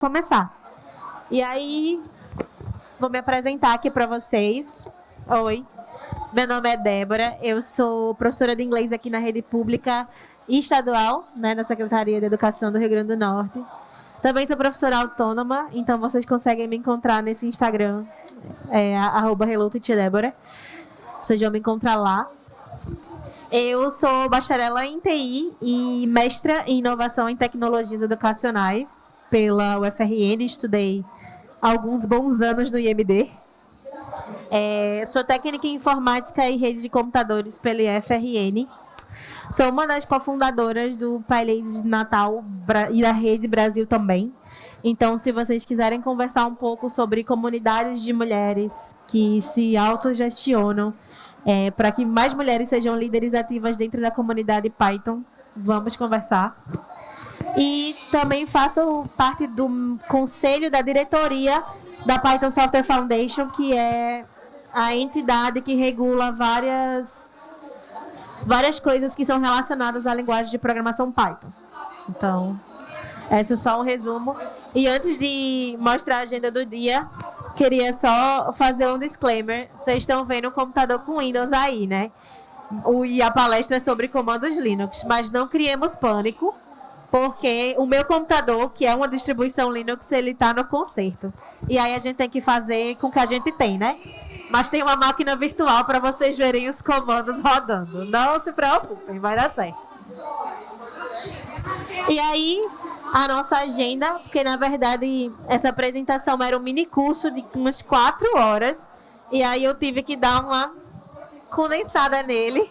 Começar. E aí, vou me apresentar aqui para vocês. Oi, meu nome é Débora, eu sou professora de inglês aqui na rede pública e estadual, né, na Secretaria de Educação do Rio Grande do Norte. Também sou professora autônoma, então vocês conseguem me encontrar nesse Instagram, @HelloTeacherDébora. Vocês vão me encontrar lá. Eu sou bacharela em TI e mestra em inovação em tecnologias educacionais pela UFRN, estudei alguns bons anos no IMD. Sou técnica em informática e redes de computadores pela IFRN. Sou uma das cofundadoras do PyLadies de Natal e da Rede Brasil também. Então, se vocês quiserem conversar um pouco sobre comunidades de mulheres que se autogestionam, para que mais mulheres sejam líderes ativas dentro da comunidade Python, vamos conversar. E também faço parte do conselho da diretoria da Python Software Foundation, que é a entidade que regula várias coisas que são relacionadas à linguagem de programação Python. Então, esse é só um resumo. E antes de mostrar a agenda do dia, queria só fazer um disclaimer. Vocês estão vendo o computador com Windows aí, né? E a palestra é sobre comandos Linux, mas não criemos pânico, porque o meu computador, que é uma distribuição Linux, ele está no conserto. E aí a gente tem que fazer com o que a gente tem, né? Mas tem uma máquina virtual para vocês verem os comandos rodando. Não se preocupem, vai dar certo. E aí, a nossa agenda, porque na verdade essa apresentação era um mini curso de umas 4 horas. E aí eu tive que dar uma condensada nele,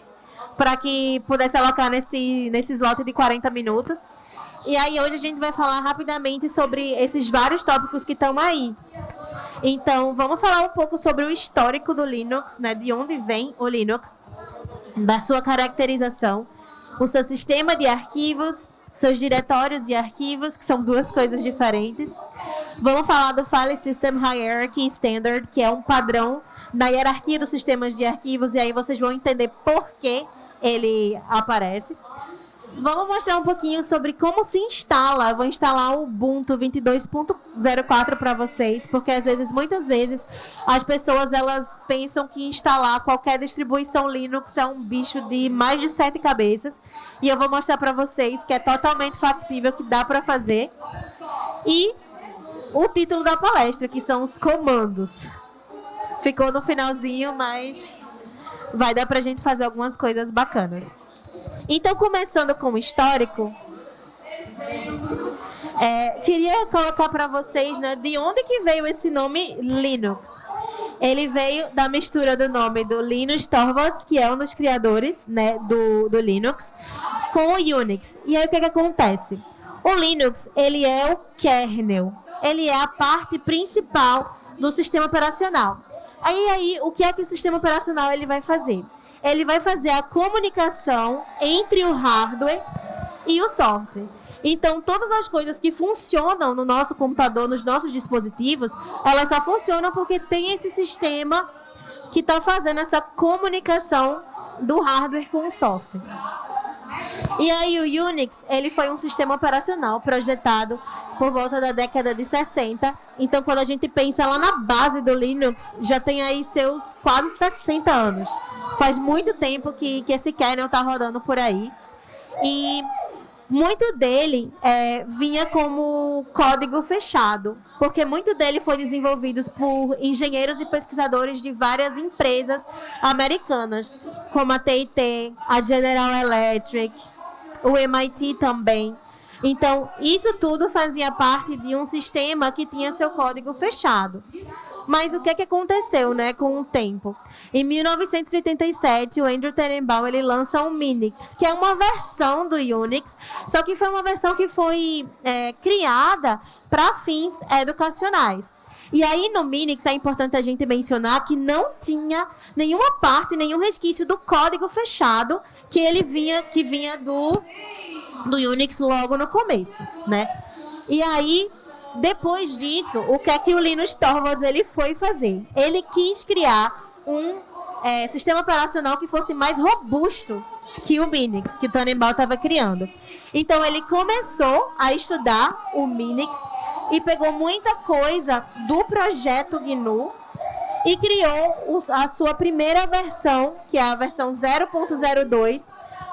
para que pudesse alocar nesse slot de 40 minutos. E aí hoje a gente vai falar rapidamente sobre esses vários tópicos que estão aí. Então, vamos falar um pouco sobre o histórico do Linux, né? De onde vem o Linux, da sua caracterização, o seu sistema de arquivos, seus diretórios de arquivos, que são duas coisas diferentes. Vamos falar do File System Hierarchy Standard, que é um padrão na hierarquia dos sistemas de arquivos, e aí vocês vão entender por que ele aparece. Vamos mostrar um pouquinho sobre como se instala. Eu vou instalar o Ubuntu 22.04 para vocês, porque muitas vezes, as pessoas elas pensam que instalar qualquer distribuição Linux é um bicho de mais de 7 cabeças. E eu vou mostrar para vocês que é totalmente factível, que dá para fazer. E o título da palestra, que são os comandos. Ficou no finalzinho, mas vai dar para a gente fazer algumas coisas bacanas. Então, começando com o histórico, queria colocar para vocês, né, de onde que veio esse nome Linux. Ele veio da mistura do nome do Linus Torvalds, que é um dos criadores, né, do Linux, com o Unix. E aí, o que acontece? O Linux, ele é o kernel, ele é a parte principal do sistema operacional. Aí, o que é que o sistema operacional ele vai fazer? Ele vai fazer a comunicação entre o hardware e o software. Então, todas as coisas que funcionam no nosso computador, nos nossos dispositivos, elas só funcionam porque tem esse sistema que está fazendo essa comunicação do hardware com o software. E aí o Unix, ele foi um sistema operacional projetado por volta da década de 60. Então, quando a gente pensa lá na base do Linux, já tem aí seus quase 60 anos. Faz muito tempo que esse kernel está rodando por aí. E muito dele vinha como código fechado, porque muito dele foi desenvolvido por engenheiros e pesquisadores de várias empresas americanas, como a TIT, a General Electric, o MIT também. Então, isso tudo fazia parte de um sistema que tinha seu código fechado. Mas o que aconteceu, né, com o tempo? Em 1987, o Andrew Tenenbaum ele lança o Minix, que é uma versão do Unix, só que foi uma versão que foi criada para fins educacionais. E aí no Minix é importante a gente mencionar que não tinha nenhuma parte, nenhum resquício do código fechado que vinha do Unix logo no começo, né? E aí, depois disso, o que é que o Linus Torvalds ele foi fazer? Ele quis criar um sistema operacional que fosse mais robusto que o Minix, que o Tannenbaum estava criando. Então, ele começou a estudar o Minix e pegou muita coisa do projeto GNU e criou a sua primeira versão, que é a versão 0.02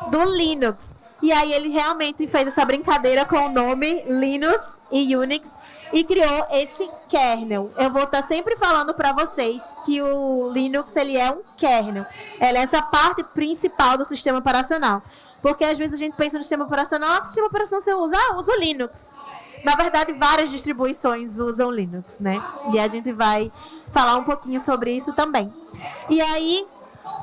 do Linux. E aí ele realmente fez essa brincadeira com o nome Linux e Unix e criou esse kernel. Eu vou estar sempre falando para vocês que o Linux ele é um kernel. Ela é essa parte principal do sistema operacional. Porque às vezes a gente pensa no sistema operacional, que sistema operacional você usa? Ah, usa o Linux. Na verdade, várias distribuições usam Linux, né? E a gente vai falar um pouquinho sobre isso também. E aí,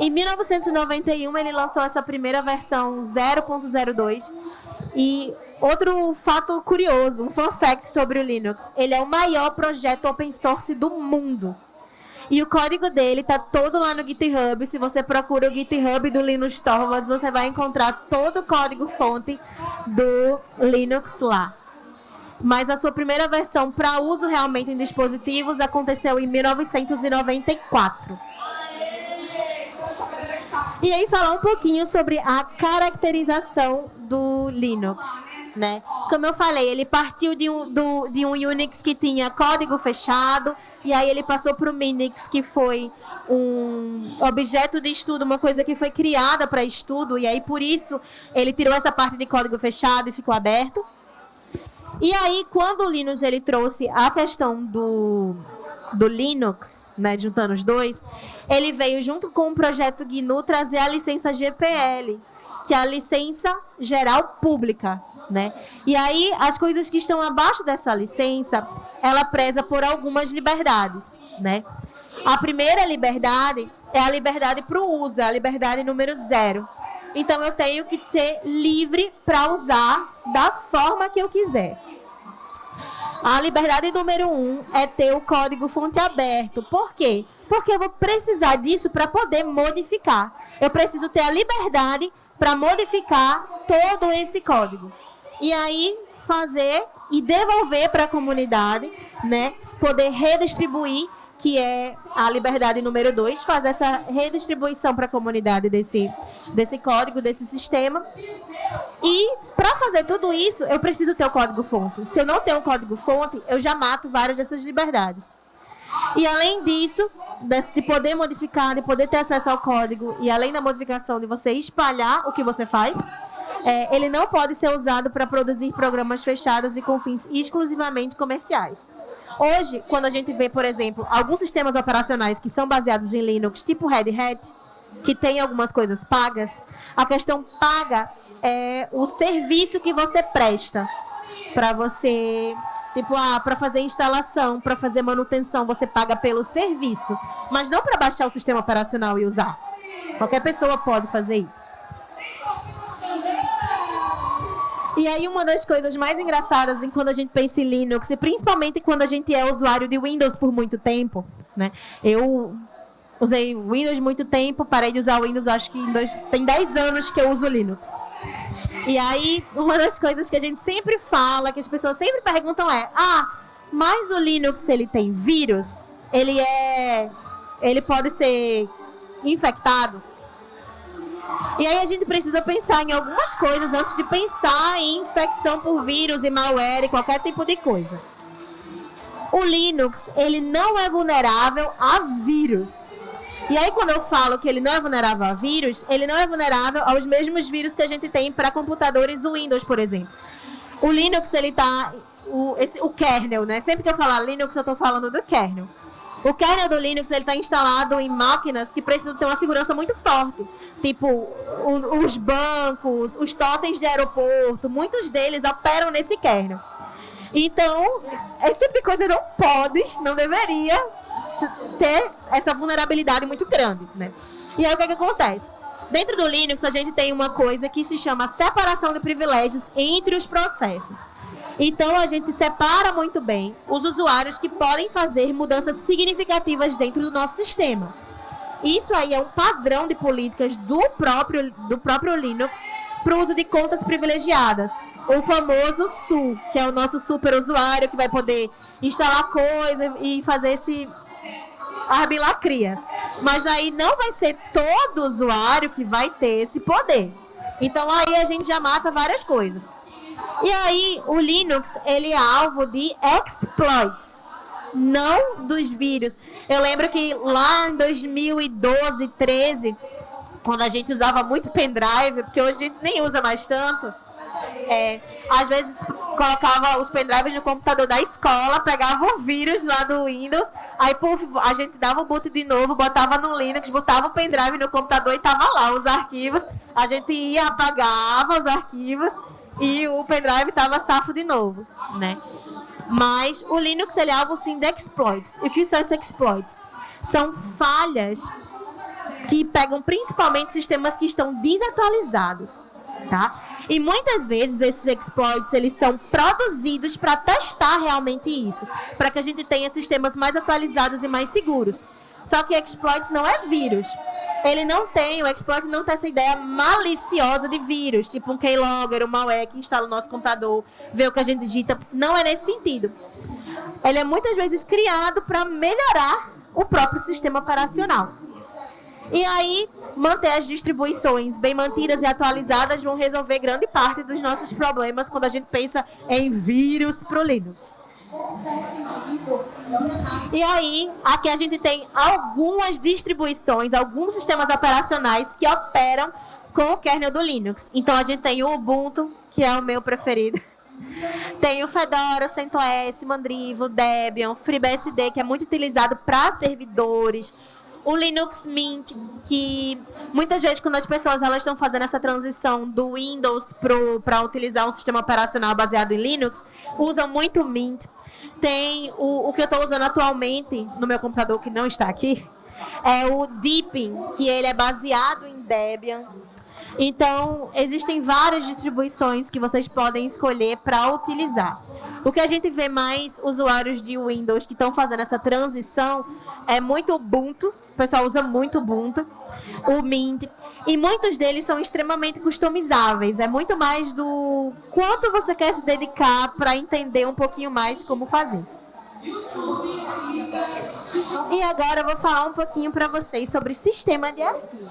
em 1991, ele lançou essa primeira versão 0.02. E outro fato curioso, um fun fact sobre o Linux. Ele é o maior projeto open source do mundo. E o código dele está todo lá no GitHub. Se você procura o GitHub do Linus Torvalds, você vai encontrar todo o código-fonte do Linux lá. Mas a sua primeira versão para uso realmente em dispositivos aconteceu em 1994. E aí falar um pouquinho sobre a caracterização do Linux, né? Como eu falei, ele partiu de um Unix que tinha código fechado, e aí ele passou para o Minix, que foi um objeto de estudo, uma coisa que foi criada para estudo, e aí por isso ele tirou essa parte de código fechado e ficou aberto. E aí, quando o Linux ele trouxe a questão do Linux, né, juntando os dois, ele veio junto com o projeto GNU trazer a licença GPL, que é a licença geral pública, né? E aí, as coisas que estão abaixo dessa licença, ela preza por algumas liberdades, né? A primeira liberdade é a liberdade para o uso, é a liberdade número 0. Então, eu tenho que ser livre para usar da forma que eu quiser. A liberdade número 1 é ter o código-fonte aberto. Por quê? Porque eu vou precisar disso para poder modificar. Eu preciso ter a liberdade para modificar todo esse código. E aí, fazer e devolver para a comunidade, né? Poder redistribuir, que é a liberdade número 2, fazer essa redistribuição para a comunidade desse código, desse sistema. E para fazer tudo isso, eu preciso ter o código-fonte. Se eu não tenho o código-fonte, eu já mato várias dessas liberdades. E além disso, de poder modificar, de poder ter acesso ao código, e além da modificação de você espalhar o que você faz, ele não pode ser usado para produzir programas fechados e com fins exclusivamente comerciais. Hoje, quando a gente vê, por exemplo, alguns sistemas operacionais que são baseados em Linux, tipo Red Hat, que tem algumas coisas pagas, a questão paga é o serviço que você presta para você, tipo, para fazer instalação, para fazer manutenção, você paga pelo serviço, mas não para baixar o sistema operacional e usar. Qualquer pessoa pode fazer isso. E aí, uma das coisas mais engraçadas quando a gente pensa em Linux, e principalmente quando a gente é usuário de Windows por muito tempo, né? Eu usei Windows muito tempo, parei de usar o Windows, acho que tem 10 anos que eu uso Linux. E aí, uma das coisas que a gente sempre fala, que as pessoas sempre perguntam é: mas o Linux, ele tem vírus? Ele pode ser infectado? E aí a gente precisa pensar em algumas coisas antes de pensar em infecção por vírus e malware e qualquer tipo de coisa. O Linux, ele não é vulnerável a vírus. E aí, quando eu falo que ele não é vulnerável a vírus, ele não é vulnerável aos mesmos vírus que a gente tem para computadores do Windows, por exemplo. O Linux, ele tá... O kernel, né? Sempre que eu falar Linux, eu estou falando do kernel. O kernel do Linux está instalado em máquinas que precisam ter uma segurança muito forte. Tipo, os bancos, os totens de aeroporto, muitos deles operam nesse kernel. Então, esse tipo de coisa não deveria ter essa vulnerabilidade muito grande, né? E aí, o que acontece? Dentro do Linux, a gente tem uma coisa que se chama separação de privilégios entre os processos. Então, a gente separa muito bem os usuários que podem fazer mudanças significativas dentro do nosso sistema. Isso aí é um padrão de políticas do próprio Linux para o uso de contas privilegiadas. O famoso SU, que é o nosso super usuário, que vai poder instalar coisas e fazer esse arbilacrias. Mas aí não vai ser todo usuário que vai ter esse poder. Então, aí a gente já mata várias coisas. E aí, o Linux, ele é alvo de exploits, não dos vírus. Eu lembro que lá em 2012, 13, quando a gente usava muito pendrive, porque hoje a gente nem usa mais tanto, às vezes colocava os pendrives no computador da escola, pegava o vírus lá do Windows, aí a gente dava o boot de novo, botava no Linux, botava o pendrive no computador e tava lá os arquivos, a gente ia, apagava os arquivos e o pendrive tava safo de novo, né? Mas o Linux, ele é alvo sim de exploits. E o que são esses exploits? São falhas que pegam principalmente sistemas que estão desatualizados, tá? E muitas vezes esses exploits, eles são produzidos para testar realmente isso, para que a gente tenha sistemas mais atualizados e mais seguros. Só que exploit não é vírus. O exploit não tem essa ideia maliciosa de vírus, tipo um keylogger, um malware que instala no nosso computador, vê o que a gente digita. Não é nesse sentido. Ele é muitas vezes criado para melhorar o próprio sistema operacional. E aí, manter as distribuições bem mantidas e atualizadas vão resolver grande parte dos nossos problemas quando a gente pensa em vírus para o Linux. E aí, aqui a gente tem algumas distribuições, alguns sistemas operacionais que operam com o kernel do Linux. Então, a gente tem o Ubuntu, que é o meu preferido. Tem o Fedora, o CentOS, Mandriva, o Debian, FreeBSD, que é muito utilizado para servidores. O Linux Mint, que muitas vezes quando as pessoas estão fazendo essa transição do Windows para utilizar um sistema operacional baseado em Linux, usam muito o Mint. Tem o que eu estou usando atualmente no meu computador, que não está aqui, é o Deepin, que ele é baseado em Debian. Então, existem várias distribuições que vocês podem escolher para utilizar. O que a gente vê mais usuários de Windows que estão fazendo essa transição é muito Ubuntu. O pessoal usa muito Ubuntu, o Mint, e muitos deles são extremamente customizáveis. É muito mais do quanto você quer se dedicar para entender um pouquinho mais como fazer. E agora eu vou falar um pouquinho para vocês sobre sistema de arquivos.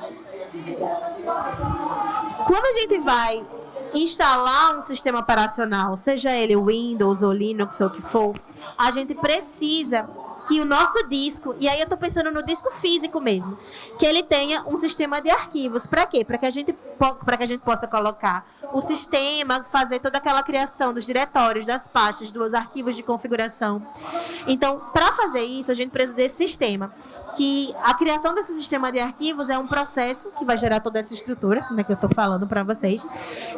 Quando a gente vai instalar um sistema operacional, seja ele Windows ou Linux ou o que for, a gente precisa que o nosso disco, e aí eu estou pensando no disco físico mesmo, que ele tenha um sistema de arquivos. Para quê? Para que a gente possa colocar o sistema, fazer toda aquela criação dos diretórios, das pastas, dos arquivos de configuração. Então, para fazer isso, a gente precisa desse sistema. Que a criação desse sistema de arquivos é um processo que vai gerar toda essa estrutura, né, que eu estou falando para vocês.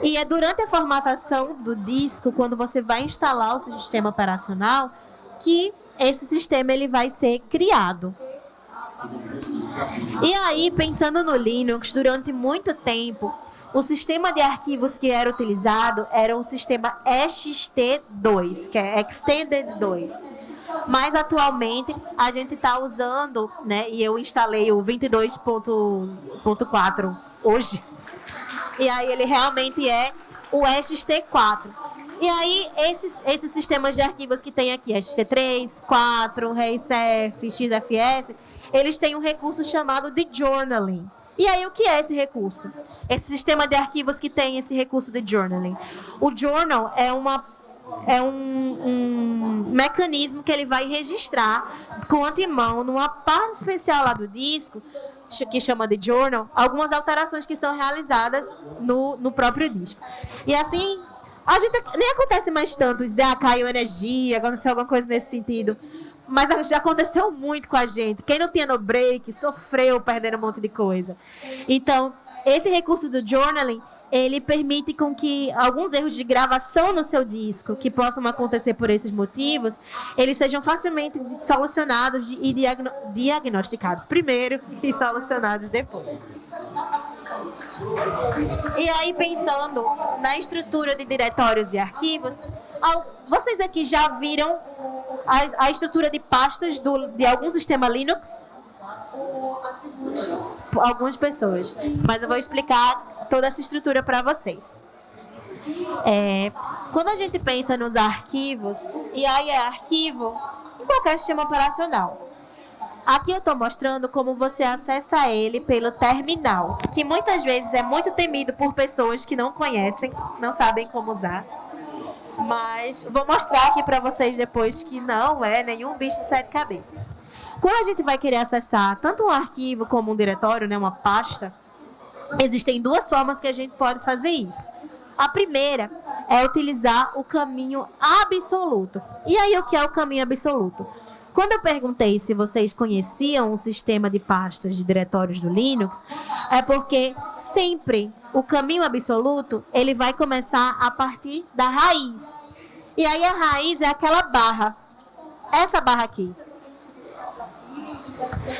E é durante a formatação do disco, quando você vai instalar o sistema operacional, que esse sistema ele vai ser criado. E aí, pensando no Linux, durante muito tempo, o sistema de arquivos que era utilizado era o sistema ext2, que é Extended 2. Mas atualmente a gente está usando, né, e eu instalei o 22.4 hoje, e aí ele realmente é o ext4. E aí, esses sistemas de arquivos que tem aqui, ext3, 4, REICF, XFS, eles têm um recurso chamado de journaling. E aí, o que é esse recurso? Esse sistema de arquivos que tem esse recurso de journaling. O journal é um mecanismo que ele vai registrar com antemão, numa parte especial lá do disco, que chama de journal, algumas alterações que são realizadas no próprio disco. E assim, a gente nem acontece mais tanto, isso caiu energia, aconteceu alguma coisa nesse sentido. Mas já aconteceu muito com a gente. Quem não tinha no break sofreu perdendo um monte de coisa. Então, esse recurso do journaling, ele permite com que alguns erros de gravação no seu disco, que possam acontecer por esses motivos, eles sejam facilmente solucionados e diagnosticados primeiro e solucionados depois. E aí, pensando na estrutura de diretórios e arquivos, vocês aqui já viram a estrutura de pastas de algum sistema Linux? Algumas pessoas. Mas eu vou explicar toda essa estrutura para vocês. Quando a gente pensa nos arquivos, e aí é arquivo em qualquer sistema operacional. Aqui eu estou mostrando como você acessa ele pelo terminal, que muitas vezes é muito temido por pessoas que não conhecem, não sabem como usar. Mas vou mostrar aqui para vocês depois que não é nenhum bicho de 7 cabeças. Quando a gente vai querer acessar tanto um arquivo como um diretório, né, uma pasta, existem duas formas que a gente pode fazer isso. A primeira é utilizar o caminho absoluto. E aí, o que é o caminho absoluto? Quando eu perguntei se vocês conheciam o sistema de pastas de diretórios do Linux, é porque sempre o caminho absoluto, ele vai começar a partir da raiz. E aí a raiz é aquela barra. Essa barra aqui.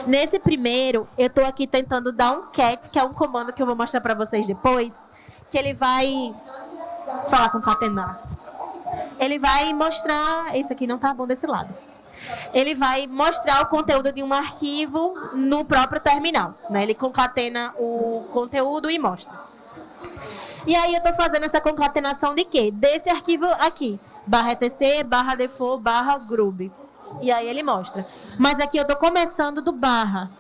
Nesse primeiro, eu estou aqui tentando dar um cat, que é um comando que eu vou mostrar para vocês depois, que ele vai falar concatenar. Ele vai mostrar... Esse aqui não tá bom desse lado. Ele vai mostrar o conteúdo de um arquivo no próprio terminal, né? Ele concatena o conteúdo e mostra. E aí eu estou fazendo essa concatenação de quê? Desse arquivo aqui, /etc, /default, /grub. E aí ele mostra. Mas aqui eu estou começando do barra.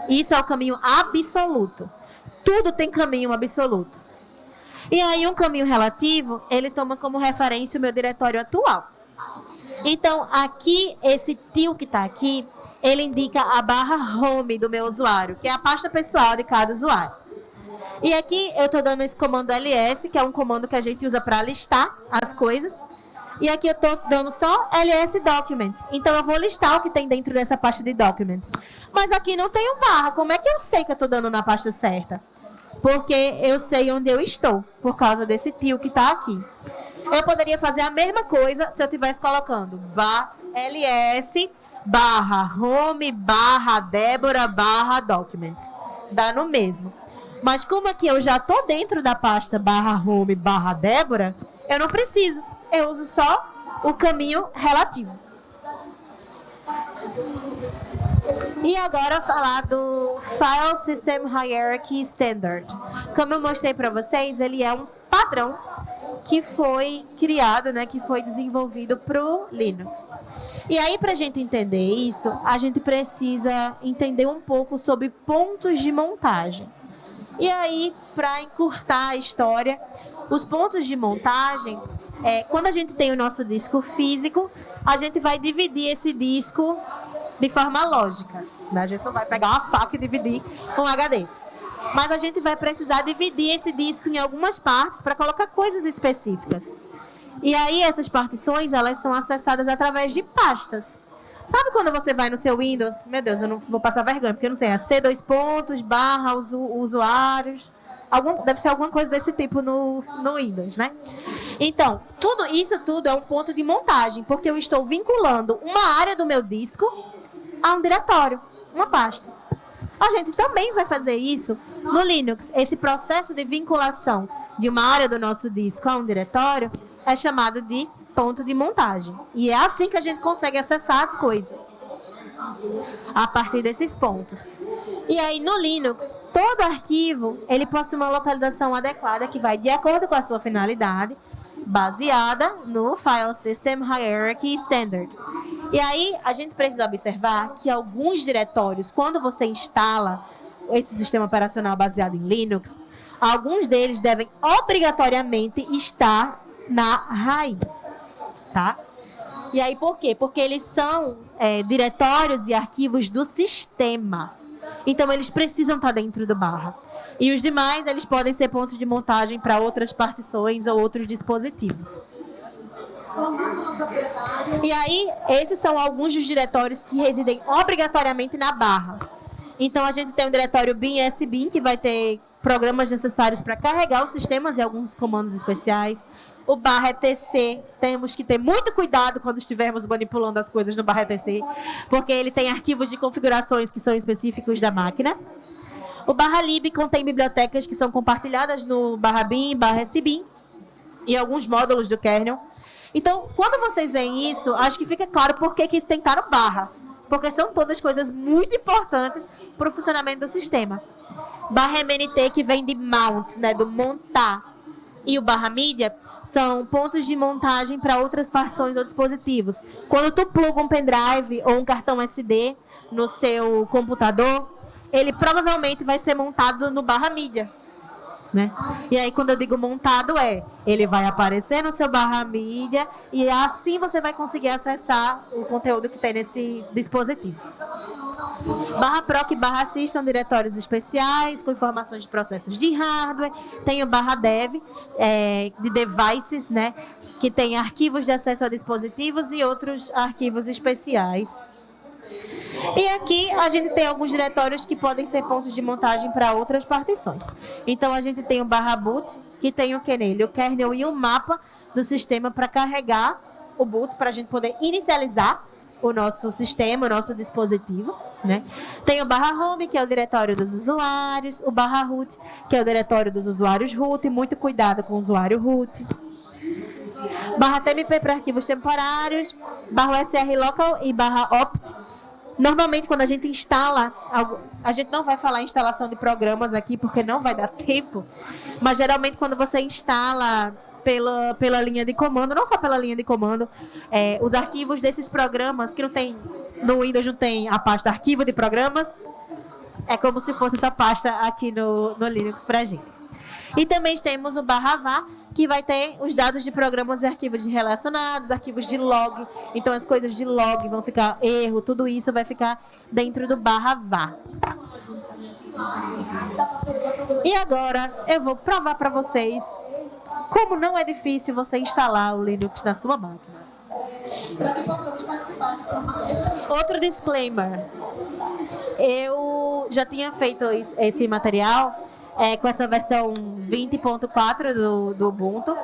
Isso é o caminho absoluto. Tudo tem caminho absoluto. E aí um caminho relativo, ele toma como referência o meu diretório atual. Então, aqui, esse tio que está aqui, ele indica a barra home do meu usuário, que é a pasta pessoal de cada usuário. E aqui eu estou dando esse comando ls, que é um comando que a gente usa para listar as coisas. E aqui eu estou dando só ls documents. Então, eu vou listar o que tem dentro dessa pasta de documents. Mas aqui não tem um barra. Como é que eu sei que eu estou dando na pasta certa? Porque eu sei onde eu estou, por causa desse tio que está aqui. Eu poderia fazer a mesma coisa se eu estivesse colocando ls /home /Débora /documents. Dá no mesmo. Mas como aqui eu já estou dentro da pasta /home /Débora, eu não preciso. Eu uso só o caminho relativo. E agora falar do File System Hierarchy Standard. Como eu mostrei para vocês, ele é um padrão que foi criado, né, que foi desenvolvido para o Linux. E aí, para a gente entender isso, a gente precisa entender um pouco sobre pontos de montagem. E aí, para encurtar a história, os pontos de montagem, quando a gente tem o nosso disco físico, a gente vai dividir esse disco de forma lógica, né? A gente não vai pegar uma faca e dividir com HD. Mas a gente vai precisar dividir esse disco em algumas partes para colocar coisas específicas. E aí essas partições, elas são acessadas através de pastas. Sabe quando você vai no seu Windows? Meu Deus, eu não vou passar vergonha, porque eu não sei, é C2 pontos, barra, usuários. Deve ser alguma coisa desse tipo no Windows, né? Então, isso tudo é um ponto de montagem, porque eu estou vinculando uma área do meu disco a um diretório, uma pasta. A gente também vai fazer isso no Linux. Esse processo de vinculação de uma área do nosso disco a um diretório é chamado de ponto de montagem. E é assim que a gente consegue acessar as coisas, a partir desses pontos. E aí, no Linux, todo arquivo, ele possui uma localização adequada que vai de acordo com a sua finalidade, baseada no File System Hierarchy Standard. E aí, a gente precisa observar que alguns diretórios, quando você instala esse sistema operacional baseado em Linux, alguns deles devem obrigatoriamente estar na raiz, tá? E aí, por quê? Porque eles são diretórios e arquivos do sistema. Então, eles precisam estar dentro do barra. E os demais, eles podem ser pontos de montagem para outras partições ou outros dispositivos. E aí, esses são alguns dos diretórios que residem obrigatoriamente na barra. Então, a gente tem o diretório bin/sbin, que vai ter programas necessários para carregar os sistemas e alguns comandos especiais. O /etc, temos que ter muito cuidado quando estivermos manipulando as coisas no /etc, porque ele tem arquivos de configurações que são específicos da máquina. O /lib contém bibliotecas que são compartilhadas no /bin, /sbin e alguns módulos do kernel. Então, quando vocês veem isso, acho que fica claro por que isso tem que estar no barra. Porque são todas coisas muito importantes para o funcionamento do sistema. /mnt, que vem de mount, né, do montar. E o /media são pontos de montagem para outras partições ou dispositivos. Quando tu pluga um pendrive ou um cartão SD no seu computador, ele provavelmente vai ser montado no /media. né? E aí, quando eu digo montado, ele vai aparecer no seu barra mídia e assim você vai conseguir acessar o conteúdo que tem nesse dispositivo. Barra Proc e barra Sys são diretórios especiais com informações de processos de hardware. Tem o barra Dev, de devices, né? Que tem arquivos de acesso a dispositivos e outros arquivos especiais. E aqui a gente tem alguns diretórios que podem ser pontos de montagem para outras partições. Então a gente tem o barra boot, que tem o que nele? O kernel e o mapa do sistema para carregar o boot, para a gente poder inicializar o nosso sistema, o nosso dispositivo, né? Tem o barra home, que é o diretório dos usuários, o barra root, que é o diretório dos usuários root, muito cuidado com o usuário root. Barra tmp para arquivos temporários, barra usr local e barra opt. Normalmente, quando a gente instala, a gente não vai falar instalação de programas aqui, porque não vai dar tempo, mas geralmente quando você instala pela linha de comando, não só pela linha de comando, os arquivos desses programas, que não tem, no Windows não tem a pasta arquivo de programas, é como se fosse essa pasta aqui no Linux pra gente. E também temos o barra var, que vai ter os dados de programas e arquivos relacionados, arquivos de log. Então, as coisas de log vão ficar erro, tudo isso vai ficar dentro do barra var. E agora, eu vou provar para vocês como não é difícil você instalar o Linux na sua máquina. Outro disclaimer. Eu já tinha feito esse material com essa versão 20.4 do Ubuntu.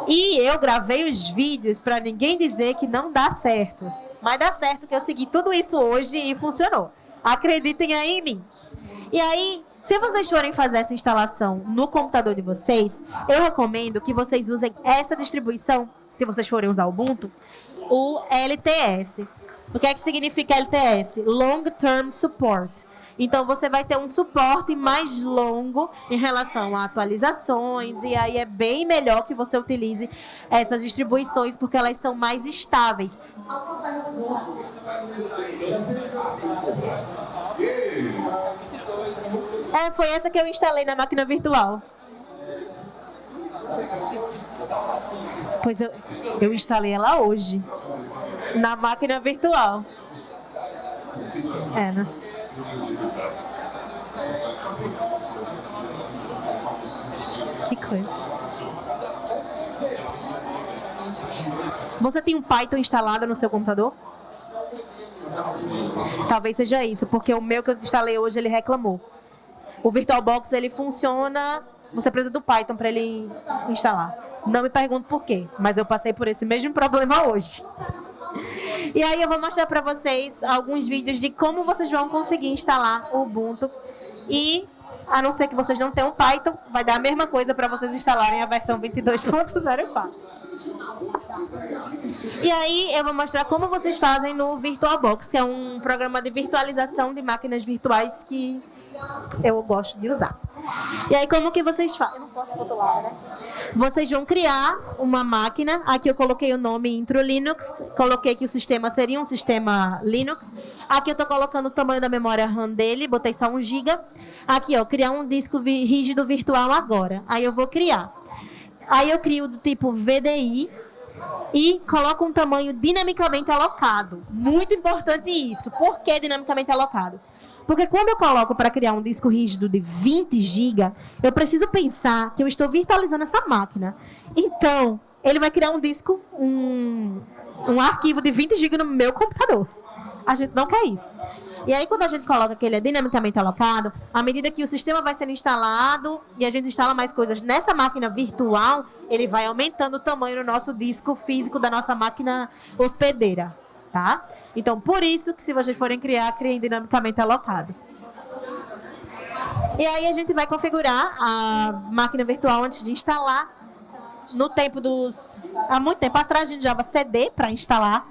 E eu gravei os vídeos para ninguém dizer que não dá certo. Mas dá certo que eu segui tudo isso hoje e funcionou. Acreditem aí em mim. E aí, se vocês forem fazer essa instalação no computador de vocês, eu recomendo que vocês usem essa distribuição, se vocês forem usar o Ubuntu, o LTS. O que é que significa LTS? Long Term Support. Então, você vai ter um suporte mais longo em relação a atualizações, e aí é bem melhor que você utilize essas distribuições, porque elas são mais estáveis. Foi essa que eu instalei na máquina virtual. Pois eu instalei ela hoje, na máquina virtual. Que coisa. Você tem um Python instalado no seu computador? Talvez seja isso, porque o meu que eu instalei hoje, ele reclamou. O VirtualBox, ele funciona... Você precisa do Python para ele instalar. Não me pergunto por quê, mas eu passei por esse mesmo problema hoje. E aí eu vou mostrar para vocês alguns vídeos de como vocês vão conseguir instalar o Ubuntu. E, a não ser que vocês não tenham Python, vai dar a mesma coisa para vocês instalarem a versão 22.04. E aí eu vou mostrar como vocês fazem no VirtualBox, que é um programa de virtualização de máquinas virtuais que eu gosto de usar. E aí, como que vocês fazem? Eu não posso rotular, né? Vocês vão criar uma máquina. Aqui eu coloquei o nome Intro Linux. Coloquei que o sistema seria um sistema Linux. Aqui eu tô colocando o tamanho da memória RAM dele. Botei só 1 GB. Aqui, ó, criar um disco rígido virtual agora. Aí eu vou criar. Aí eu crio do tipo VDI. E coloco um tamanho dinamicamente alocado. Muito importante isso. Por que dinamicamente alocado? Porque quando eu coloco para criar um disco rígido de 20 GB, eu preciso pensar que eu estou virtualizando essa máquina. Então, ele vai criar um disco, um arquivo de 20 GB no meu computador. A gente não quer isso. E aí, quando a gente coloca que ele é dinamicamente alocado, à medida que o sistema vai sendo instalado e a gente instala mais coisas nessa máquina virtual, ele vai aumentando o tamanho do nosso disco físico da nossa máquina hospedeira. Tá? Então, por isso que se vocês forem criar, criem dinamicamente alocado. E aí a gente vai configurar a máquina virtual antes de instalar. No tempo há muito tempo atrás a gente usava CD para instalar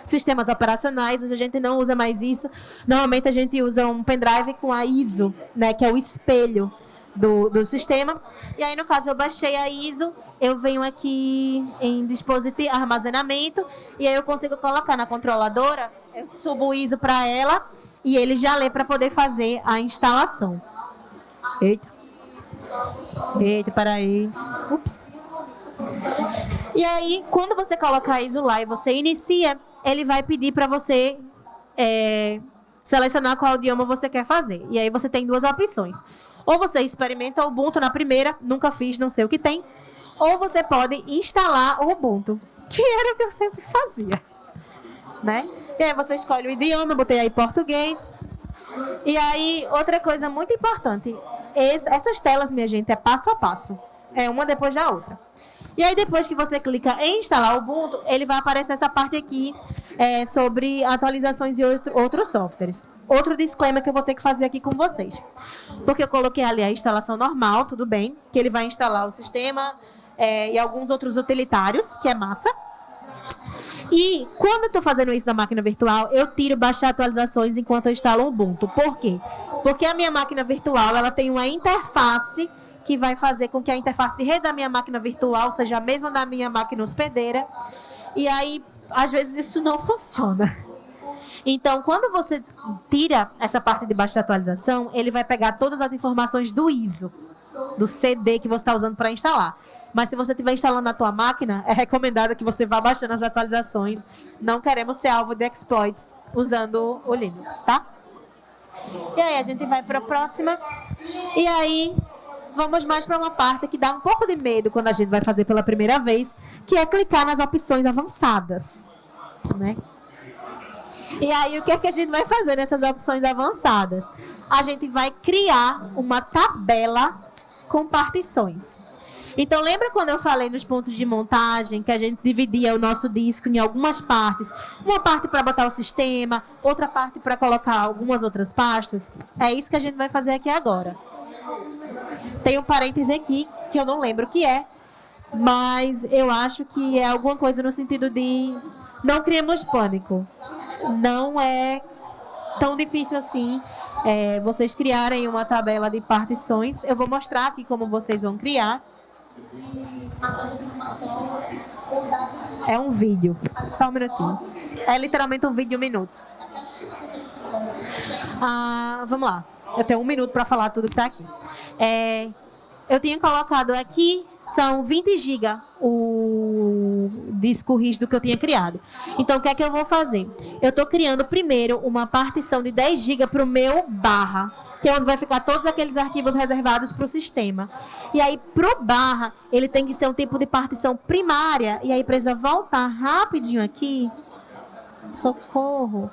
sistemas operacionais. Hoje a gente não usa mais isso. Normalmente a gente usa um pendrive com a ISO, né, que é o espelho do sistema. E aí, no caso, eu baixei a ISO, eu venho aqui em dispositivo, armazenamento, e aí eu consigo colocar na controladora, eu subo o ISO para ela, e ele já lê para poder fazer a instalação. Eita. Eita, peraí. Ups. E aí, quando você colocar isso lá e você inicia, ele vai pedir para você selecionar qual idioma você quer fazer. E aí você tem duas opções. Ou você experimenta o Ubuntu na primeira, nunca fiz, não sei o que tem. Ou você pode instalar o Ubuntu, que era o que eu sempre fazia. Né? E aí você escolhe o idioma, eu botei aí português. E aí, outra coisa muito importante. Essas telas, minha gente, é passo a passo. É uma depois da outra. E aí, depois que você clica em instalar o Ubuntu, ele vai aparecer essa parte aqui sobre atualizações e outros softwares. Outro disclaimer que eu vou ter que fazer aqui com vocês. Porque eu coloquei ali a instalação normal, tudo bem, que ele vai instalar o sistema e alguns outros utilitários, que é massa. E quando eu estou fazendo isso na máquina virtual, eu tiro baixar atualizações enquanto eu instalo o Ubuntu. Por quê? Porque a minha máquina virtual ela tem uma interface que vai fazer com que a interface de rede da minha máquina virtual seja a mesma da minha máquina hospedeira. E aí, às vezes, isso não funciona. Então, quando você tira essa parte de baixa atualização, ele vai pegar todas as informações do ISO, do CD que você está usando para instalar. Mas se você estiver instalando na tua máquina, é recomendado que você vá baixando as atualizações. Não queremos ser alvo de exploits usando o Linux, tá? E aí, a gente vai para a próxima. E aí, vamos mais para uma parte que dá um pouco de medo quando a gente vai fazer pela primeira vez, que é clicar nas opções avançadas, né? E aí, o que é que a gente vai fazer nessas opções avançadas? A gente vai criar uma tabela com partições. Então, lembra quando eu falei nos pontos de montagem que a gente dividia o nosso disco em algumas partes? Uma parte para botar o sistema, outra parte para colocar algumas outras pastas? É isso que a gente vai fazer aqui agora. Tem um parêntese aqui, que eu não lembro o que é, mas eu acho que é alguma coisa no sentido de não criemos pânico. Não é tão difícil assim vocês criarem uma tabela de partições. Eu vou mostrar aqui como vocês vão criar. É um vídeo, só um minutinho. É literalmente um vídeo de 1 minuto. Vamos lá. Eu tenho 1 minuto para falar tudo que está aqui. Eu tinha colocado aqui, são 20 GB o disco rígido que eu tinha criado. Então, o que é que eu vou fazer? Eu estou criando primeiro uma partição de 10 GB para o meu barra, que é onde vai ficar todos aqueles arquivos reservados para o sistema. E aí, para o barra, ele tem que ser um tipo de partição primária. E aí, precisa voltar rapidinho aqui. Socorro.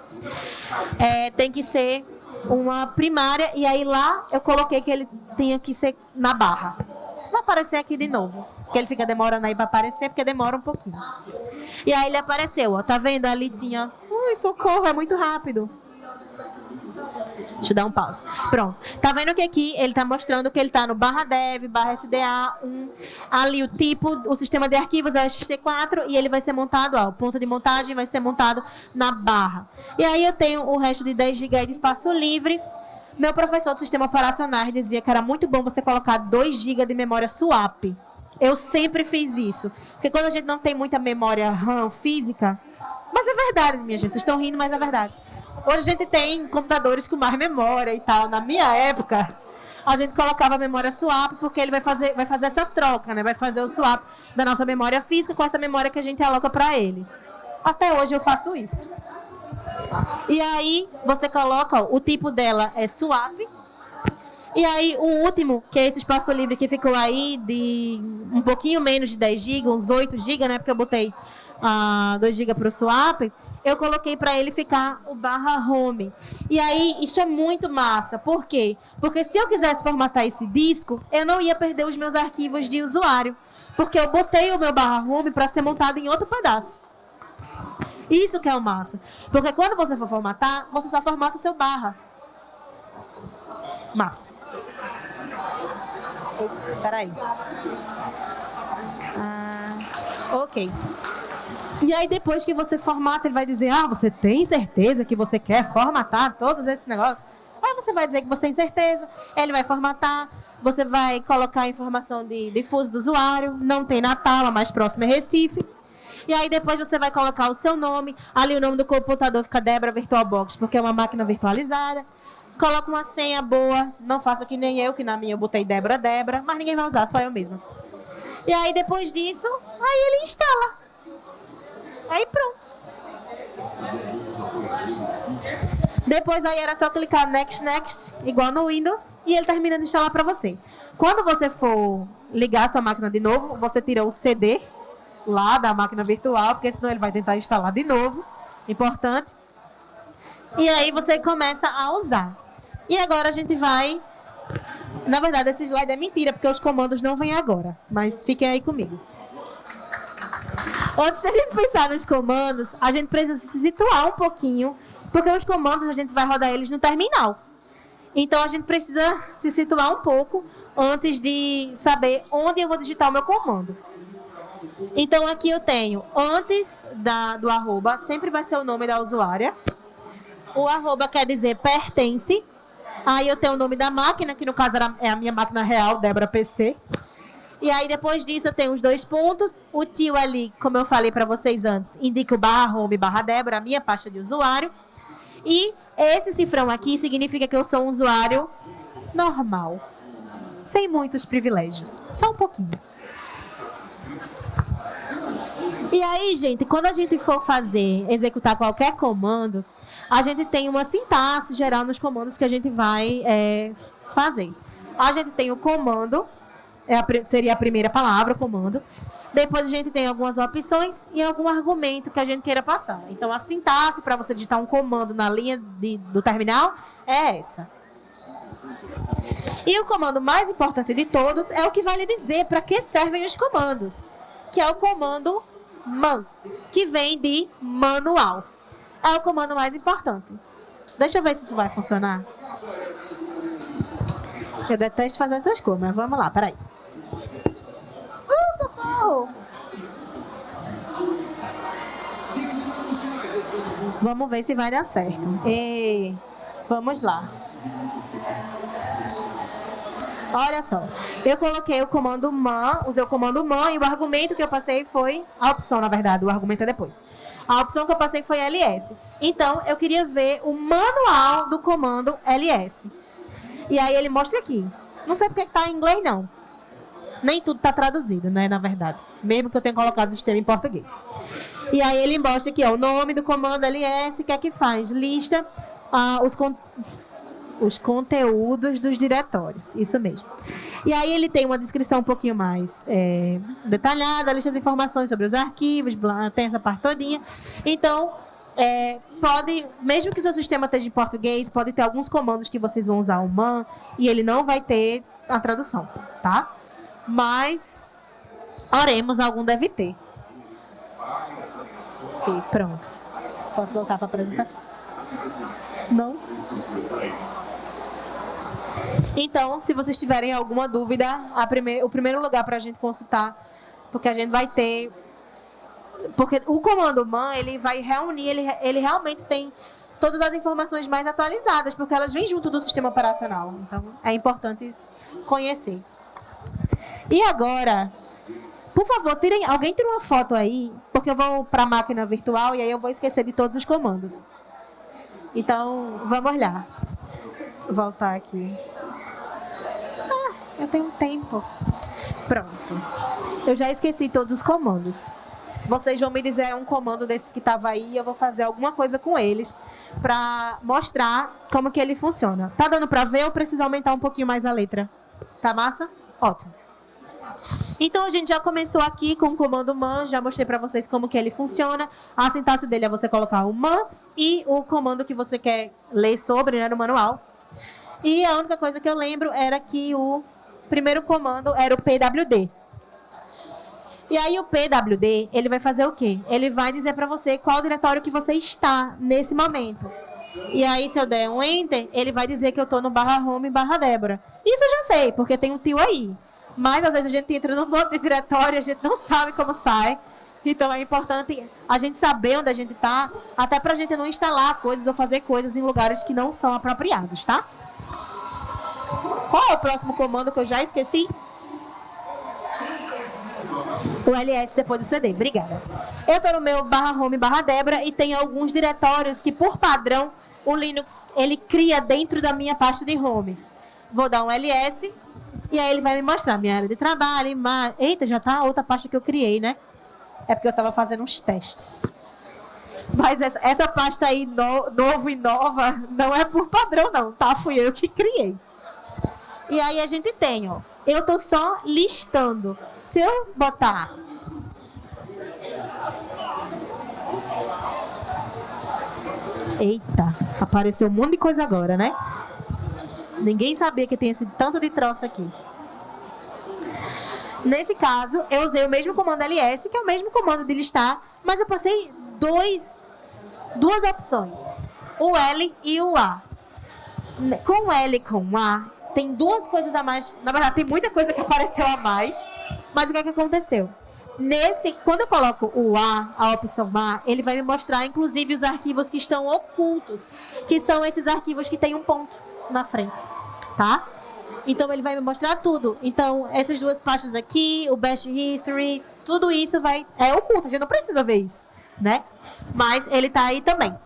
Tem que ser uma primária. E aí, lá, eu coloquei que ele tinha que ser na barra. Vai aparecer aqui de novo. Porque ele fica demorando aí para aparecer, porque demora um pouquinho. E aí, ele apareceu, ó. Tá vendo? Ali tinha... Ui, socorro, é muito rápido. Deixa eu dar um pause. Pronto. Tá vendo que aqui ele tá mostrando que ele tá no barra dev, barra SDA1. Ali o tipo, o sistema de arquivos é o XT4 e ele vai ser montado, ó, o ponto de montagem vai ser montado na barra. E aí eu tenho o resto de 10 GB de espaço livre. Meu professor do sistema operacional dizia que era muito bom você colocar 2 GB de memória swap. Eu sempre fiz isso. Porque quando a gente não tem muita memória RAM física... Mas é verdade, minha gente. Vocês estão rindo, mas é verdade. Hoje a gente tem computadores com mais memória e tal. Na minha época, a gente colocava a memória swap porque ele vai fazer essa troca, né? Vai fazer o swap da nossa memória física com essa memória que a gente aloca para ele. Até hoje eu faço isso. E aí, você coloca, ó, o tipo dela é swap. E aí, o último, que é esse espaço livre que ficou aí de um pouquinho menos de 10 GB, uns 8 GB, né? Porque eu botei 2 GB para o swap, eu coloquei para ele ficar o barra home. E aí, isso é muito massa. Por quê? Porque se eu quisesse formatar esse disco, eu não ia perder os meus arquivos de usuário. Porque eu botei o meu barra home para ser montado em outro pedaço. Isso que é o massa. Porque quando você for formatar, você só formata o seu barra. Massa. Peraí. Ok. E aí, depois que você formata, ele vai dizer, você tem certeza que você quer formatar todos esses negócios? Aí você vai dizer que você tem certeza, ele vai formatar, você vai colocar a informação de difuso do usuário, não tem Natal, a mais próxima é Recife. E aí, depois você vai colocar o seu nome, ali o nome do computador fica Débora VirtualBox, porque é uma máquina virtualizada. coloca uma senha boa, não faça que nem eu, que na minha eu botei Débora, mas ninguém vai usar, só eu mesma. E aí depois disso, aí ele instala. Aí pronto. Depois aí era só clicar Next, igual no Windows, e ele termina de instalar para você. Quando você for ligar a sua máquina de novo, você tira o CD lá da máquina virtual, porque senão ele vai tentar instalar de novo. Importante. E aí você começa a usar. E agora a gente vai... Na verdade, esse slide é mentira, porque os comandos não vêm agora. Mas fiquem aí comigo. Antes de a gente pensar nos comandos, a gente precisa se situar um pouquinho, porque os comandos a gente vai rodar eles no terminal. Então a gente precisa se situar um pouco antes de saber onde eu vou digitar o meu comando. Então aqui eu tenho, antes do arroba, sempre vai ser o nome da usuária. O arroba quer dizer pertence. Aí eu tenho o nome da máquina, que no caso é a minha máquina real, Débora PC. E aí depois disso eu tenho os 2 pontos. O tio ali, como eu falei para vocês antes, indica o /home /Débora, a minha pasta de usuário. E esse cifrão aqui significa que eu sou um usuário normal, sem muitos privilégios, só um pouquinho. E aí, gente, quando a gente for executar qualquer comando, a gente tem uma sintaxe geral nos comandos que a gente vai fazer. A gente tem o comando, seria a primeira palavra, comando. Depois a gente tem algumas opções e algum argumento que a gente queira passar. Então, a sintaxe para você digitar um comando na linha do terminal é essa. E o comando mais importante de todos é o que vai lhe dizer para que servem os comandos, que é o comando man, que vem de manual. É o comando mais importante. Deixa eu ver se isso vai funcionar. Eu detesto fazer essas coisas, mas vamos lá, peraí. Socorro! Vamos ver se vai dar certo. Vamos lá. Olha só, eu coloquei o comando man, usei o comando man e o argumento que eu passei foi... A opção, na verdade, o argumento é depois. A opção que eu passei foi ls. Então, eu queria ver o manual do comando ls. E aí ele mostra aqui. Não sei porque está em inglês, não. Nem tudo está traduzido, né, na verdade. Mesmo que eu tenha colocado o sistema em português. E aí ele mostra aqui, ó, o nome do comando ls, que é que faz? Lista os conteúdos dos diretórios, isso mesmo. E aí ele tem uma descrição um pouquinho mais detalhada, lista as informações sobre os arquivos, tem essa parte todinha. Então, mesmo que o seu sistema esteja em português, pode ter alguns comandos que vocês vão usar o man e ele não vai ter a tradução, tá? Mas, oremos, algum deve ter. Ok, pronto. Posso voltar para a apresentação? Não? Então, se vocês tiverem alguma dúvida, o primeiro lugar para a gente consultar, porque a gente vai ter... Porque o comando man, ele vai reunir, ele realmente tem todas as informações mais atualizadas, porque elas vêm junto do sistema operacional. Então, é importante conhecer. E agora, por favor, alguém tira uma foto aí, porque eu vou para a máquina virtual e aí eu vou esquecer de todos os comandos. Então, vamos lá. Vou voltar aqui. Eu tenho tempo. Pronto. Eu já esqueci todos os comandos. Vocês vão me dizer um comando desses que estava aí e eu vou fazer alguma coisa com eles para mostrar como que ele funciona. Tá dando para ver ou preciso aumentar um pouquinho mais a letra? Tá massa? Ótimo. Então, a gente já começou aqui com o comando man, já mostrei para vocês como que ele funciona. A sintaxe dele é você colocar o man e o comando que você quer ler sobre, né, no manual. E a única coisa que eu lembro era que o primeiro comando era o pwd. E aí o pwd, ele vai fazer o quê? Ele vai dizer para você qual diretório que você está nesse momento. E aí, se eu der um enter, ele vai dizer que eu estou no /home /Débora. Isso eu já sei, porque tem um tio aí. Mas, às vezes, a gente entra num monte de diretório e a gente não sabe como sai. Então, é importante a gente saber onde a gente está, até para a gente não instalar coisas ou fazer coisas em lugares que não são apropriados, tá? Qual é o próximo comando que eu já esqueci? O ls depois do cd, obrigada. Eu estou no meu /home /Débora e tem alguns diretórios que, por padrão, o Linux, ele cria dentro da minha pasta de home. Vou dar um ls, e aí ele vai me mostrar minha área de trabalho. Eita, já tá a outra pasta que eu criei, né? É porque eu estava fazendo uns testes. Mas essa pasta aí, novo e nova, não é por padrão, não, tá? Fui eu que criei. E aí a gente tem, ó. Eu tô só listando. Se eu botar... Eita, apareceu um monte de coisa agora, né? Ninguém sabia que tinha esse tanto de troço aqui. Nesse caso, eu usei o mesmo comando ls, que é o mesmo comando de listar, mas eu passei duas opções, o L e o A. Com o L e com o A, tem duas coisas a mais. Na verdade, tem muita coisa que apareceu a mais, mas o que é que aconteceu? Quando eu coloco o a opção A, ele vai me mostrar, inclusive, os arquivos que estão ocultos, que são esses arquivos que tem um ponto na frente, tá? Então, ele vai me mostrar tudo. Então, essas duas pastas aqui, o Bash History, tudo isso é oculto, a gente não precisa ver isso, né? Mas ele tá aí também.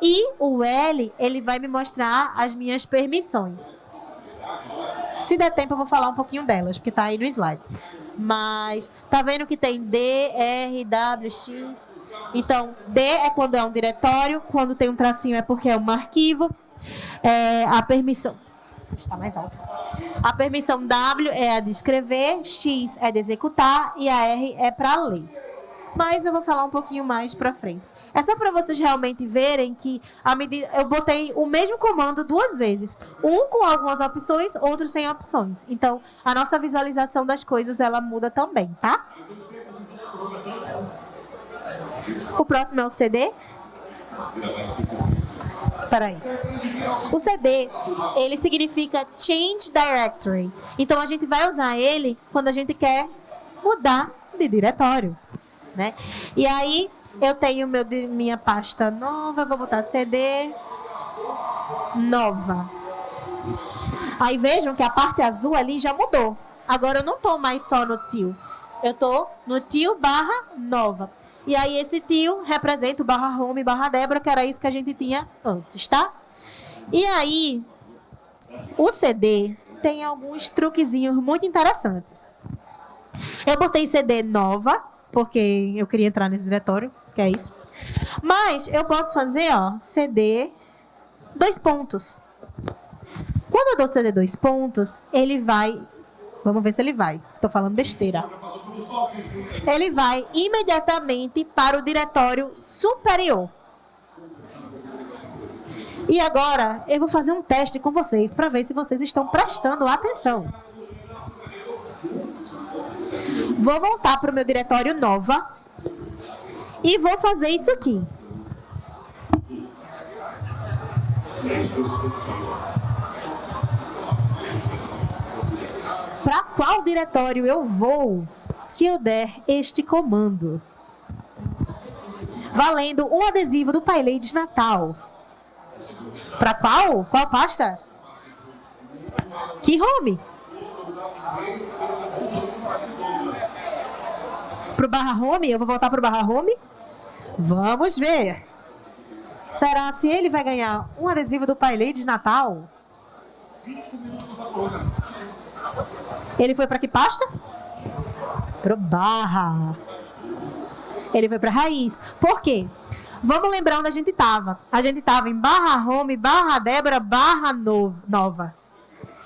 E o L, ele vai me mostrar as minhas permissões. Se der tempo, eu vou falar um pouquinho delas, porque tá aí no slide. Mas tá vendo que tem D, R, W, X. Então, D é quando é um diretório, quando tem um tracinho é porque é um arquivo. A permissão... Está mais alto. A permissão W é a de escrever, X é de executar e a R é para ler. Mas eu vou falar um pouquinho mais para frente. É só para vocês realmente verem que eu botei o mesmo comando duas vezes. Um com algumas opções, outro sem opções. Então, a nossa visualização das coisas, ela muda também, tá? O próximo é o CD. Peraí. O CD, ele significa Change Directory. Então, a gente vai usar ele quando a gente quer mudar de diretório, né? E aí, eu tenho minha pasta nova, vou botar CD nova. Aí vejam que a parte azul ali já mudou. Agora eu não estou mais só no tio. Eu estou no tio / nova. E aí esse tio representa o /home / Débora, que era isso que a gente tinha antes, tá? E aí, o CD tem alguns truquezinhos muito interessantes. Eu botei CD nova, porque eu queria entrar nesse diretório, que é isso. Mas eu posso fazer, ó, CD 2 pontos. Quando eu dou CD 2 pontos, ele vai... Vamos ver se ele vai. Estou falando besteira. Ele vai imediatamente para o diretório superior. E agora, eu vou fazer um teste com vocês para ver se vocês estão prestando atenção. Vou voltar para o meu diretório nova e vou fazer isso aqui. Para qual diretório eu vou se eu der este comando? Valendo um adesivo do PyLadies Natal. Para qual? Qual pasta? Que home? Para o /home? Eu vou voltar para o /home? Vamos ver. Será se ele vai ganhar um adesivo do PyLadies Natal? Ele foi para que pasta? Pro barra. Ele foi para raiz. Por quê? Vamos lembrar onde a gente estava. A gente estava em /home, /Débora, /nova.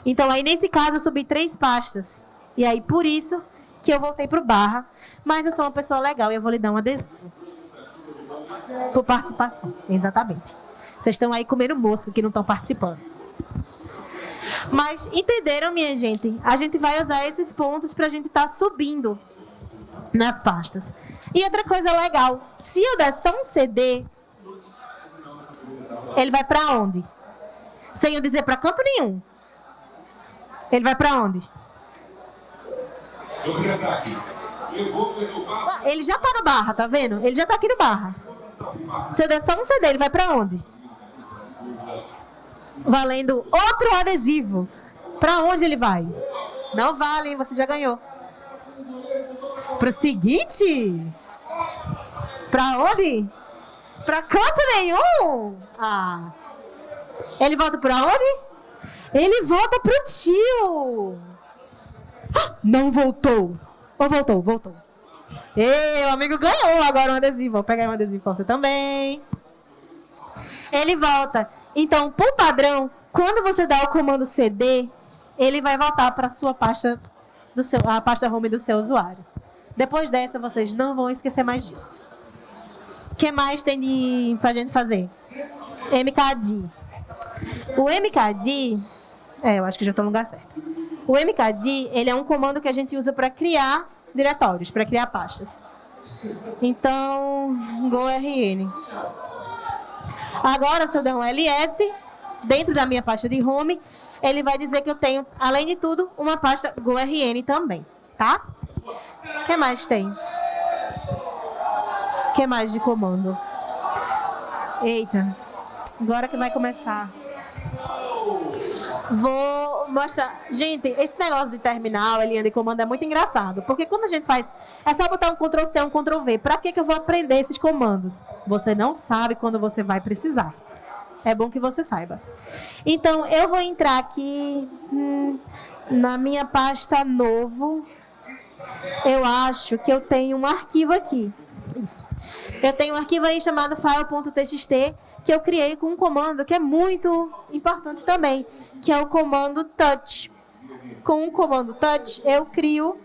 Então, aí nesse caso, eu subi 3 pastas. E aí, por isso que eu voltei pro barra. Mas eu sou uma pessoa legal e eu vou lhe dar um adesivo. Por participação. Exatamente. Vocês estão aí comendo mosca que não estão participando. Mas entenderam, minha gente? A gente vai usar esses pontos para a gente estar subindo nas pastas. E outra coisa legal, se eu der só um CD, ele vai para onde? Sem eu dizer para canto nenhum. Ele vai para onde? Ele já está no barra, tá vendo? Ele já está aqui no barra. Se eu der só um CD, ele vai para onde? Valendo outro adesivo. Para onde ele vai? Não vale, hein? Você já ganhou. Para o seguinte? Para onde? Para canto nenhum? Ah, Ele volta para onde? Ele volta pro tio. Não voltou. Ou voltou? Voltou. Ei, o amigo ganhou agora um adesivo. Vou pegar um adesivo para você também. Ele volta. Então, por padrão, quando você dá o comando CD, ele vai voltar para a sua pasta, a pasta home do seu usuário. Depois dessa, vocês não vão esquecer mais disso. O que mais tem para a gente fazer? MKD. O MKD... eu acho que já estou no lugar certo. O MKD, ele é um comando que a gente usa para criar diretórios, para criar pastas. Então, GoRN. Agora, se eu der um ls, dentro da minha pasta de home, ele vai dizer que eu tenho, além de tudo, uma pasta GoRN também, tá? O que mais tem? O que mais de comando? Eita, agora que vai começar. Vou mostrar. Gente, esse negócio de terminal, linha de comando é muito engraçado. Porque quando a gente faz... É só botar um Ctrl+C, um Ctrl+V. Pra que eu vou aprender esses comandos? Você não sabe quando você vai precisar. É bom que você saiba. Então, eu vou entrar aqui na minha pasta novo. Eu acho que eu tenho um arquivo aqui. Isso. Eu tenho um arquivo aí chamado file.txt, que eu criei com um comando que é muito importante também, que é o comando touch. Com o comando touch, eu crio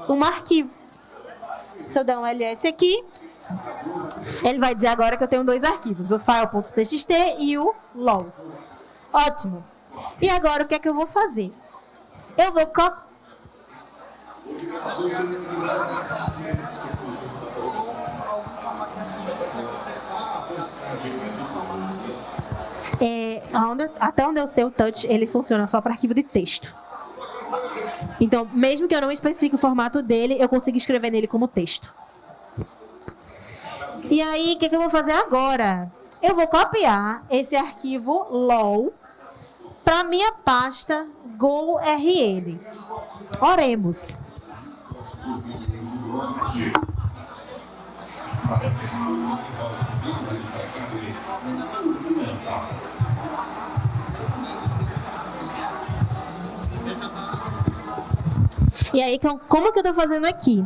um arquivo. Se eu der um ls aqui, ele vai dizer agora que eu tenho dois arquivos, o file.txt e o lol. Ótimo. E agora o que é que eu vou fazer? Eu vou copiar. Até onde eu sei, o touch ele funciona só para arquivo de texto. Então, mesmo que eu não especifique o formato dele, eu consigo escrever nele como texto. E aí, o que eu vou fazer agora? Eu vou copiar esse arquivo LOL para minha pasta GoRN. Oremos. E aí, como que eu estou fazendo aqui?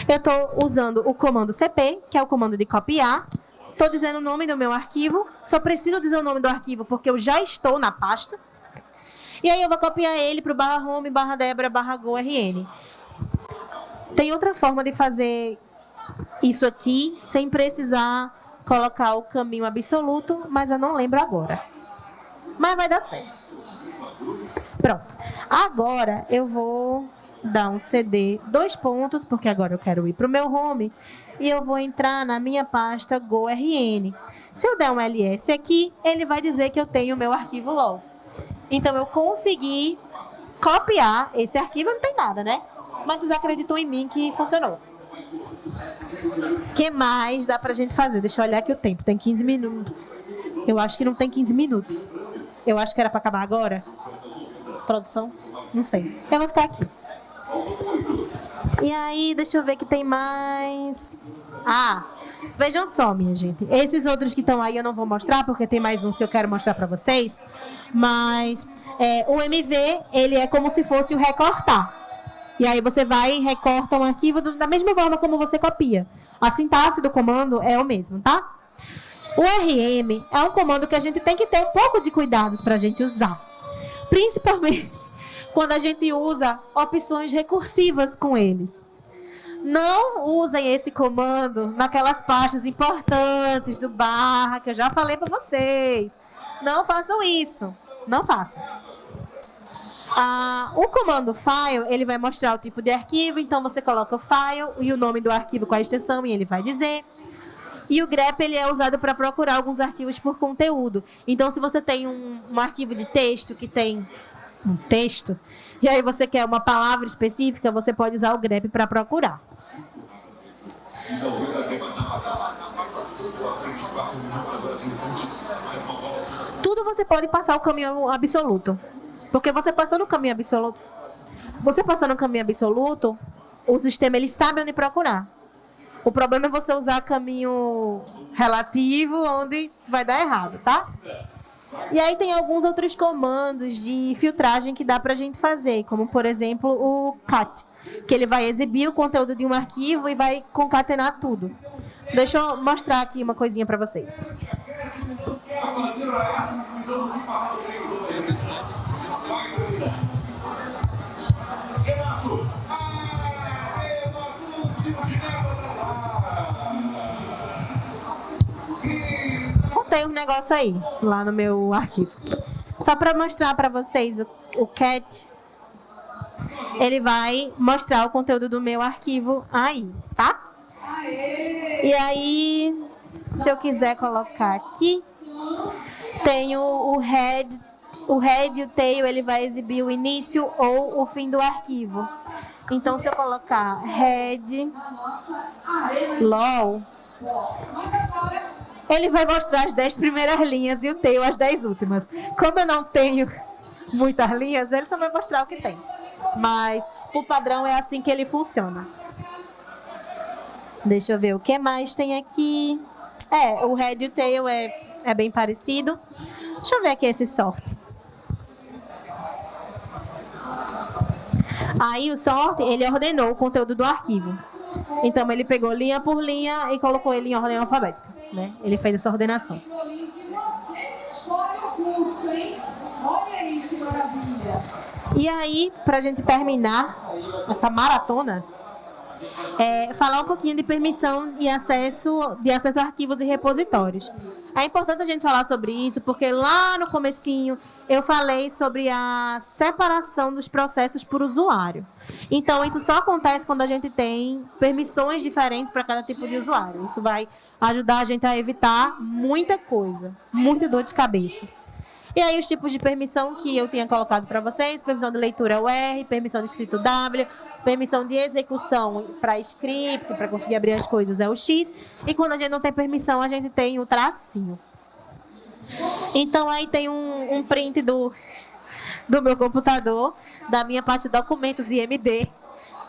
Eu estou usando o comando cp, que é o comando de copiar. Estou dizendo o nome do meu arquivo. Só preciso dizer o nome do arquivo porque eu já estou na pasta. E aí eu vou copiar ele para o /home, /debra, /gorn. Tem outra forma de fazer isso aqui sem precisar colocar o caminho absoluto, mas eu não lembro agora. Mas vai dar certo. Pronto. Agora eu vou dar um CD 2 pontos, porque agora eu quero ir para o meu home, e eu vou entrar na minha pasta GoRN. Se eu der um ls aqui, ele vai dizer que eu tenho o meu arquivo LOL. Então eu consegui copiar esse arquivo, não tem nada, né? Mas vocês acreditam em mim que funcionou. O que mais dá pra gente fazer? Deixa eu olhar aqui o tempo, tem 15 minutos. Eu acho que não tem 15 minutos. Eu acho que era pra acabar agora. Produção? Não sei. Eu vou ficar aqui. E aí, deixa eu ver que tem mais... Vejam só, minha gente. Esses outros que estão aí eu não vou mostrar, porque tem mais uns que eu quero mostrar pra vocês. Mas o MV, ele é como se fosse o recortar. E aí você vai e recorta um arquivo da mesma forma como você copia. A sintaxe do comando é o mesmo, tá? O RM é um comando que a gente tem que ter um pouco de cuidados para a gente usar. Principalmente quando a gente usa opções recursivas com eles. Não usem esse comando naquelas pastas importantes do barra, que eu já falei para vocês. Não façam isso. Não façam. O comando file, ele vai mostrar o tipo de arquivo, então você coloca o file e o nome do arquivo com a extensão e ele vai dizer. E o grep, ele é usado para procurar alguns arquivos por conteúdo. Então, se você tem um arquivo de texto que tem um texto, e aí você quer uma palavra específica, você pode usar o grep para procurar. Tudo você pode passar o caminho absoluto. Porque você passando o caminho absoluto, o sistema ele sabe onde procurar. O problema é você usar caminho relativo onde vai dar errado, tá? E aí tem alguns outros comandos de filtragem que dá para a gente fazer, como por exemplo o cat, que ele vai exibir o conteúdo de um arquivo e vai concatenar tudo. Deixa eu mostrar aqui uma coisinha para vocês. Tem um negócio aí, lá no meu arquivo. Só para mostrar para vocês o cat, ele vai mostrar o conteúdo do meu arquivo aí, tá? E aí, se eu quiser colocar aqui, tem o head e o tail, ele vai exibir o início ou o fim do arquivo. Então, se eu colocar head lol, ele vai mostrar as 10 primeiras linhas e o tail as 10 últimas. Como eu não tenho muitas linhas, ele só vai mostrar o que tem. Mas o padrão é assim que ele funciona. Deixa eu ver o que mais tem aqui. O head e o tail é bem parecido. Deixa eu ver aqui esse sort. Aí o sort, ele ordenou o conteúdo do arquivo. Então ele pegou linha por linha e colocou ele em ordem alfabética, né? Ele fez essa ordenação. E aí, pra gente terminar essa maratona, falar um pouquinho de permissão e acesso a arquivos e repositórios. É importante a gente falar sobre isso, porque lá no comecinho eu falei sobre a separação dos processos por usuário. Então, isso só acontece quando a gente tem permissões diferentes para cada tipo de usuário. Isso vai ajudar a gente a evitar muita coisa, muita dor de cabeça. E aí, os tipos de permissão que eu tinha colocado para vocês: permissão de leitura o R, permissão de escrito W, permissão de execução para script, para conseguir abrir as coisas, é o X. E quando a gente não tem permissão, a gente tem o tracinho. Então, aí tem um print do meu computador, da minha parte de documentos IMD.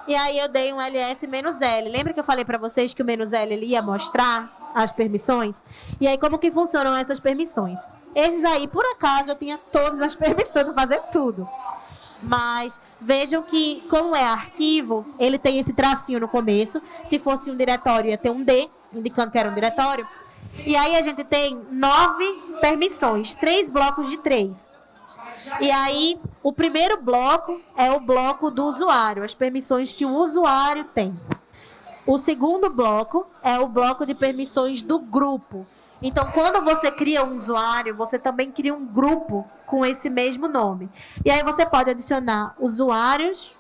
E aí eu dei um ls-l. Lembra que eu falei para vocês que o "-l" ele ia mostrar as permissões? E aí, como que funcionam essas permissões? Esses aí, por acaso, eu tinha todas as permissões para fazer tudo. Mas vejam que, como é arquivo, ele tem esse tracinho no começo. Se fosse um diretório, ia ter um D, indicando que era um diretório. E aí a gente tem 9 permissões, 3 blocos de 3. E aí, o primeiro bloco é o bloco do usuário, as permissões que o usuário tem. O segundo bloco é o bloco de permissões do grupo. Então, quando você cria um usuário, você também cria um grupo com esse mesmo nome. E aí você pode adicionar usuários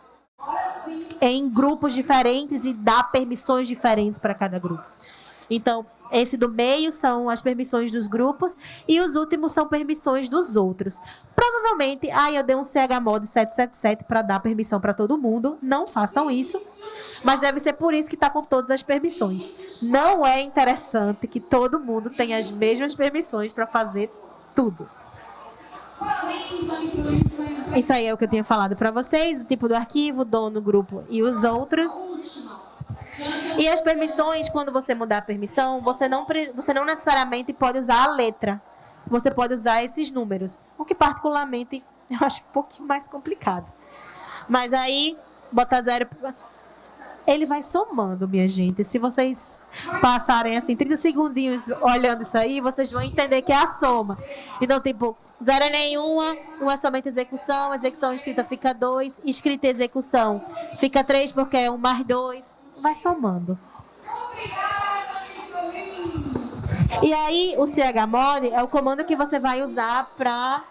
em grupos diferentes e dar permissões diferentes para cada grupo. Então, esse do meio são as permissões dos grupos e os últimos são permissões dos outros. Provavelmente, eu dei um chmod 777 para dar permissão para todo mundo. Não façam isso, mas deve ser por isso que está com todas as permissões. Não é interessante que todo mundo tenha as mesmas permissões para fazer tudo. Isso aí é o que eu tinha falado para vocês, o tipo do arquivo, dono, grupo e os outros. E as permissões, quando você mudar a permissão, você não necessariamente pode usar a letra. Você pode usar esses números, o que particularmente eu acho um pouquinho mais complicado. Mas aí, botar 0... Ele vai somando, minha gente. Se vocês passarem assim 30 segundinhos olhando isso aí, vocês vão entender que é a soma. Então, tipo, 0 é nenhuma, 1 é somente execução, execução escrita fica 2, escrita e execução fica 3 porque é 1 mais 2. Vai somando. E aí, o chmod é o comando que você vai usar para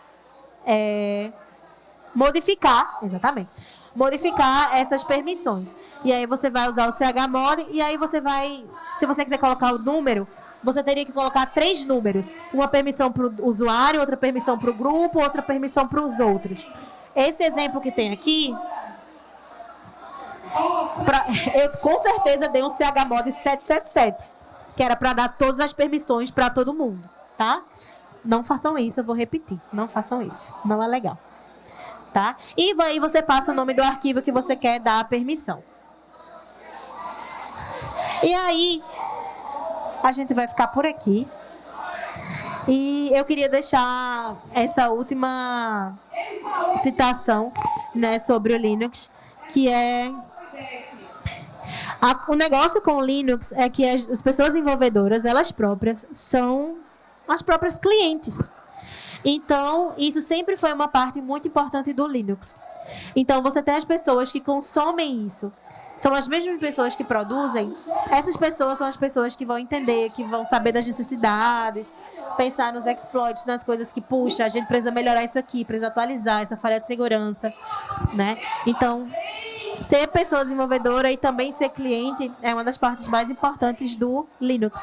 modificar, exatamente, modificar essas permissões. E aí você vai usar o chmod e aí você vai, se você quiser colocar o número, você teria que colocar 3 números. Uma permissão para o usuário, outra permissão para o grupo, outra permissão para os outros. Esse exemplo que tem aqui, eu com certeza dei um chmod 777, que era para dar todas as permissões para todo mundo, tá? Não façam isso, eu vou repetir. Não façam isso, não é legal. Tá? E aí você passa o nome do arquivo que você quer dar a permissão. E aí, a gente vai ficar por aqui. E eu queria deixar essa última citação, né, sobre o Linux, que é o negócio com o Linux é que as pessoas desenvolvedoras, elas próprias, são as próprias clientes. Então, isso sempre foi uma parte muito importante do Linux. Então, você tem as pessoas que consomem isso. São as mesmas pessoas que produzem. Essas pessoas são as pessoas que vão entender, que vão saber das necessidades, pensar nos exploits, nas coisas que, puxa, a gente precisa melhorar isso aqui, precisa atualizar essa falha de segurança, né? Então, ser pessoa desenvolvedora e também ser cliente é uma das partes mais importantes do Linux.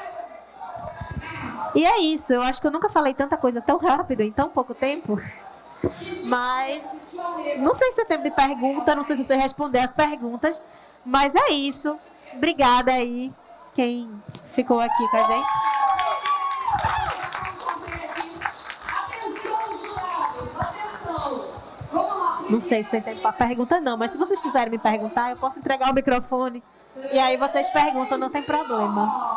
E é isso, eu acho que eu nunca falei tanta coisa tão rápido em tão pouco tempo. Mas não sei se é tempo de pergunta, não sei se você responder as perguntas, mas é isso. Obrigada aí quem ficou aqui com a gente. Não sei se tem tempo para pergunta não, mas se vocês quiserem me perguntar, eu posso entregar o microfone e aí vocês perguntam, não tem problema.